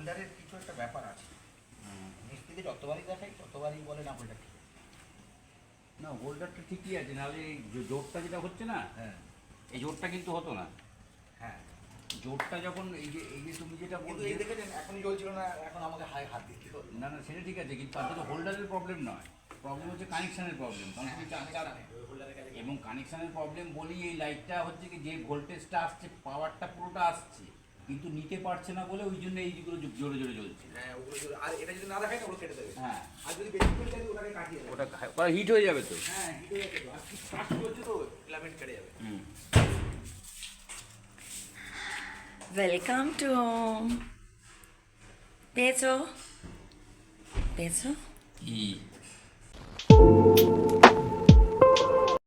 হোল্ডারের কিছু একটা ব্যাপার আছে, মিস্ত্রিকে যতবারই দেখাই ততবারই বলে না হোল্ডার ঠিক। না হোল্ডারটা ঠিকই আছে, নাহলে এই জোরটা যেটা হচ্ছে না, হ্যাঁ এই জোরটা কিন্তু হতো না। হ্যাঁ, জোরটা যখন এই যে তুমি যেটা কিন্তু বললে, এই দেখেছেন এখনই চলছিল না, এখন আমাকে হাত দিতে হলো। না না সেটা ঠিক আছে, কিন্তু তাতে তো হোল্ডারের প্রবলেম নয়, প্রবলেম হচ্ছে কানেকশানের প্রবলেম। কারণ তুমি এবং কানেকশানের প্রবলেম বলি, এই লাইটটা হচ্ছে কি যে ভোল্টেজটা আসছে, পাওয়ারটা পুরোটা আসছে, কিন্তু নিতে পারছে না বলে ওই জন্য এইগুলো জোরে জোরে জ্বলছে। হ্যাঁ ওগুলো আর এটা যদি না দেখায় না ওগুলো কেটে দেবে। হ্যাঁ, আর যদি বেশি করে যায় ওটাকে কাটিয়ে দেবে। ওটা হিট হয়ে যাবে তো। হ্যাঁ হিট হয়ে যাবে, আর কি স্টার্ট করছে তো ফিলামেন্ট কেটে যাবে। Welcome to পেয়েছো পেয়েছো কি